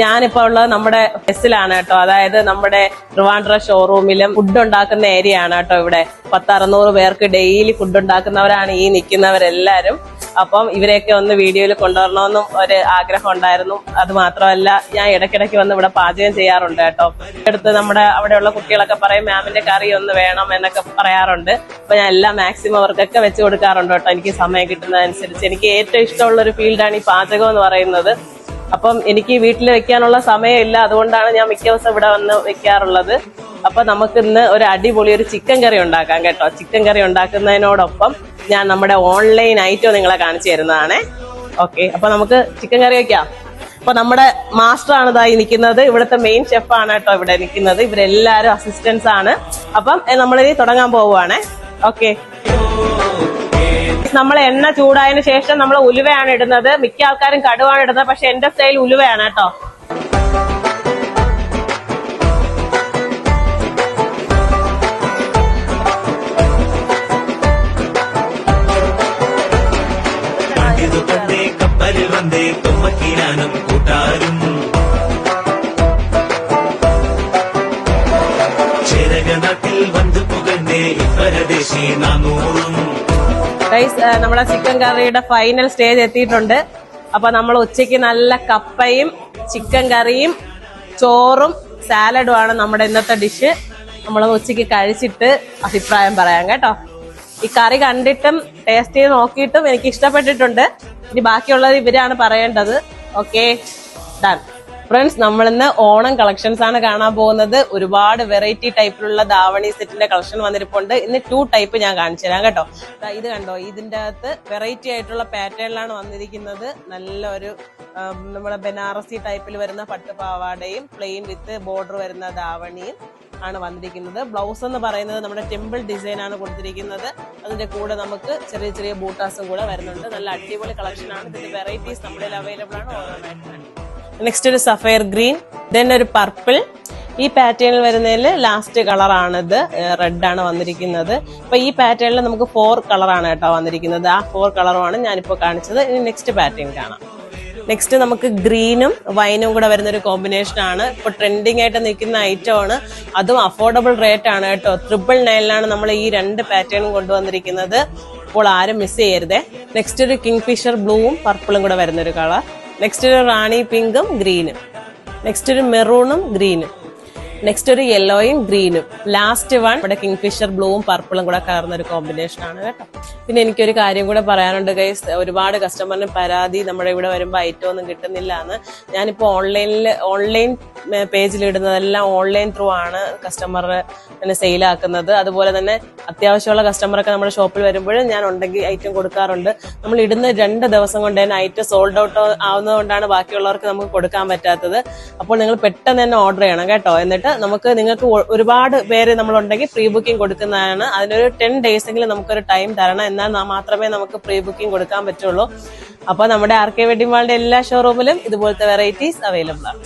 ഞാനിപ്പോ ഉള്ളത് നമ്മുടെ ബസ്സിലാണ് കേട്ടോ. അതായത് നമ്മുടെ ട്രിവാൻഡ്രം ഷോറൂമിലും ഫുഡ് ഉണ്ടാക്കുന്ന ഏരിയ ആണ് കേട്ടോ. ഇവിടെ 600 പേർക്ക് ഡെയിലി ഫുഡ് ഉണ്ടാക്കുന്നവരാണ് ഈ നിൽക്കുന്നവരെല്ലാരും. അപ്പം ഇവരെയൊക്കെ ഒന്ന് വീഡിയോയിൽ കൊണ്ടുവരണമെന്നും ഒരു ആഗ്രഹം ഉണ്ടായിരുന്നു. അത് മാത്രമല്ല, ഞാൻ ഇടയ്ക്കിടയ്ക്ക് വന്ന് ഇവിടെ പാചകം ചെയ്യാറുണ്ട് കേട്ടോ. അടുത്ത് നമ്മുടെ അവിടെയുള്ള കുട്ടികളൊക്കെ പറയും മാമിന്റെ കറി ഒന്ന് വേണം എന്നൊക്കെ പറയാറുണ്ട്. അപ്പൊ ഞാൻ എല്ലാം മാക്സിമം അവർക്കൊക്കെ വെച്ച് കൊടുക്കാറുണ്ട് കേട്ടോ, എനിക്ക് സമയം കിട്ടുന്നതനുസരിച്ച്. എനിക്ക് ഏറ്റവും ഇഷ്ടമുള്ള ഒരു ഫീൽഡാണ് ഈ പാചകം എന്ന് പറയുന്നത്. അപ്പം എനിക്ക് വീട്ടിൽ വെക്കാനുള്ള സമയമില്ല, അതുകൊണ്ടാണ് ഞാൻ മിക്ക ദിവസം ഇവിടെ വന്ന് വെക്കാറുള്ളത്. അപ്പൊ നമുക്ക് ഇന്ന് ഒരു അടിപൊളി ഒരു ചിക്കൻ കറി ഉണ്ടാക്കാം കേട്ടോ. ചിക്കൻ കറി ഉണ്ടാക്കുന്നതിനോടൊപ്പം ഞാൻ നമ്മുടെ ഓൺലൈൻ ഐറ്റം നിങ്ങളെ കാണിച്ചു തരുന്നതാണേ. ഓക്കെ, അപ്പൊ നമുക്ക് ചിക്കൻ കറി വെക്കാം. അപ്പൊ നമ്മുടെ മാസ്റ്റർ ആണ് ഇതായി നിൽക്കുന്നത്. ഇവിടുത്തെ മെയിൻ ഷെഫാണ് കേട്ടോ ഇവിടെ നിൽക്കുന്നത്. ഇവരെല്ലാരും അസിസ്റ്റൻസ് ആണ്. അപ്പം നമ്മളിനി തുടങ്ങാൻ പോവുകയാണേ. ഓക്കെ, നമ്മൾ എണ്ണ ചൂടായതിനു ശേഷം നമ്മൾ ഉലുവയാണ് ഇടുന്നത്. മിക്ക ആൾക്കാരും കടുവാണ് ഇടുന്നത്, പക്ഷെ എന്റെ സ്റ്റൈൽ ഉലുവയാണ് കേട്ടോ. നമ്മുടെ ചിക്കൻ കറിയുടെ ഫൈനൽ സ്റ്റേജ് എത്തിയിട്ടുണ്ട്. അപ്പൊ നമ്മൾ ഉച്ചയ്ക്ക് നല്ല കപ്പയും ചിക്കൻ കറിയും ചോറും സാലഡും ആണ് നമ്മുടെ ഇന്നത്തെ ഡിഷ്. നമ്മൾ ഉച്ചയ്ക്ക് കഴിച്ചിട്ട് അഭിപ്രായം പറയാം കേട്ടോ. ഈ കറി കണ്ടിട്ടും ടേസ്റ്റ് ചെയ്ത് നോക്കിയിട്ടും എനിക്ക് ഇഷ്ടപ്പെട്ടിട്ടുണ്ട്. ഇനി ബാക്കിയുള്ളത് ഇവരാണ് പറയേണ്ടത്. Okay, done. ഫ്രണ്ട്സ്, നമ്മളിന്ന് ഓണം കളക്ഷൻസ് ആണ് കാണാൻ പോകുന്നത്. ഒരുപാട് വെറൈറ്റി ടൈപ്പിലുള്ള ധാവണി സെറ്റിന്റെ കളക്ഷൻ വന്നിരിപ്പുണ്ട്. ഇന്ന് 2 ടൈപ്പ് ഞാൻ കാണിച്ചു തരാം കേട്ടോ. ഇത് കണ്ടോ, ഇതിന്റെ അകത്ത് വെറൈറ്റി ആയിട്ടുള്ള പാറ്റേണിലാണ് വന്നിരിക്കുന്നത്. നല്ലൊരു നമ്മുടെ ബനാറസി ടൈപ്പിൽ വരുന്ന പട്ടുപാവാടയും പ്ലെയിൻ വിത്ത് ബോർഡർ വരുന്ന ധാവണിയും ആണ് വന്നിരിക്കുന്നത്. ബ്ലൗസ് എന്ന് പറയുന്നത് നമ്മുടെ ടെമ്പിൾ ഡിസൈൻ ആണ് കൊടുത്തിരിക്കുന്നത്. അതിന്റെ കൂടെ നമുക്ക് ചെറിയ ചെറിയ ബൂട്ടാസും കൂടെ വരുന്നുണ്ട്. നല്ല അടിപൊളി കളക്ഷൻ ആണ്. ഇതിന്റെ വെറൈറ്റീസ് നമ്മുടെ അവൈലബിൾ ആണ് ഓരോന്നായിട്ട്. നെക്സ്റ്റ് ഒരു സഫയർ ഗ്രീൻ, ദെൻ ഒരു പർപ്പിൾ. ഈ പാറ്റേണിൽ വരുന്നതിൽ ലാസ്റ്റ് കളറാണിത്, റെഡ് ആണ് വന്നിരിക്കുന്നത്. അപ്പൊ ഈ പാറ്റേണിൽ നമുക്ക് 4 കളറാണ് കേട്ടോ വന്നിരിക്കുന്നത്. ആ 4 കളറുമാണ് ഞാനിപ്പോ കാണിച്ചത്. ഇനി നെക്സ്റ്റ് പാറ്റേൺ കാണാം. നെക്സ്റ്റ് നമുക്ക് ഗ്രീനും വൈനും കൂടെ വരുന്ന ഒരു കോമ്പിനേഷൻ ആണ്. ഇപ്പൊ ട്രെൻഡിങ് ആയിട്ട് നിൽക്കുന്ന ഐറ്റം ആണ്. അതും അഫോർഡബിൾ റേറ്റ് ആണ് കേട്ടോ. 999 നമ്മൾ ഈ 2 പാറ്റേണും കൊണ്ടുവന്നിരിക്കുന്നത്. അപ്പോൾ ആരും മിസ് ചെയ്യരുതേ. നെക്സ്റ്റ് ഒരു കിങ് ഫിഷർ ബ്ലൂവും പർപ്പിളും കൂടെ വരുന്നൊരു കളർ. നെക്സ്റ്റ് ഒരു റാണി പിങ്കും ഗ്രീനും. നെക്സ്റ്റ് ഒരു മെറൂണും ഗ്രീനും. നെക്സ്റ്റ് ഒരു യെല്ലോയും ഗ്രീനും. ലാസ്റ്റ് വൺ ഇവിടെ കിങ് ഫിഷർ ബ്ലൂവും പർപ്പിളും കൂടെ കലർന്ന ഒരു കോമ്പിനേഷൻ ആണ് കേട്ടോ. പിന്നെ എനിക്കൊരു കാര്യം കൂടെ പറയാനുണ്ട് ഗൈസ്. ഒരുപാട് കസ്റ്റമറിന് പരാതി നമ്മുടെ ഇവിടെ വരുമ്പോൾ ഐറ്റം ഒന്നും കിട്ടുന്നില്ല എന്ന്. ഞാനിപ്പോ ഓൺലൈൻ പേജിൽ ഇടുന്നതെല്ലാം ഓൺലൈൻ ത്രൂ ആണ് കസ്റ്റമർ സെയിലാക്കുന്നത്. അതുപോലെ തന്നെ അത്യാവശ്യമുള്ള കസ്റ്റമറൊക്കെ നമ്മുടെ ഷോപ്പിൽ വരുമ്പോൾ ഞാൻ ഉണ്ടെങ്കിൽ ഐറ്റം കൊടുക്കാറുണ്ട്. നമ്മൾ ഇടുന്ന 2 ദിവസം കൊണ്ട് തന്നെ ഐറ്റം സോൾഡ് ഔട്ട് ആവുന്നതുകൊണ്ടാണ് ബാക്കിയുള്ളവർക്ക് നമുക്ക് കൊടുക്കാൻ പറ്റാത്തത്. അപ്പോൾ നിങ്ങൾ പെട്ടെന്ന് തന്നെ ഓർഡർ ചെയ്യണം കേട്ടോ. എന്നിട്ട് നിങ്ങൾക്ക് ഒരുപാട് പേര് നമ്മളുണ്ടെങ്കിൽ പ്രീ ബുക്കിംഗ് കൊടുക്കുന്നതാണ്. അതിനൊരു 10 days എങ്കിലും നമുക്കൊരു ടൈം തരണം. എന്നാൽ മാത്രമേ നമുക്ക് പ്രീ ബുക്കിംഗ് കൊടുക്കാൻ പറ്റുള്ളൂ. അപ്പൊ നമ്മുടെ ആർ കെ വെഡിങ് മാളിന്റെ എല്ലാ ഷോറൂമിലും ഇതുപോലത്തെ വെറൈറ്റീസ് അവൈലബിൾ ആണ്.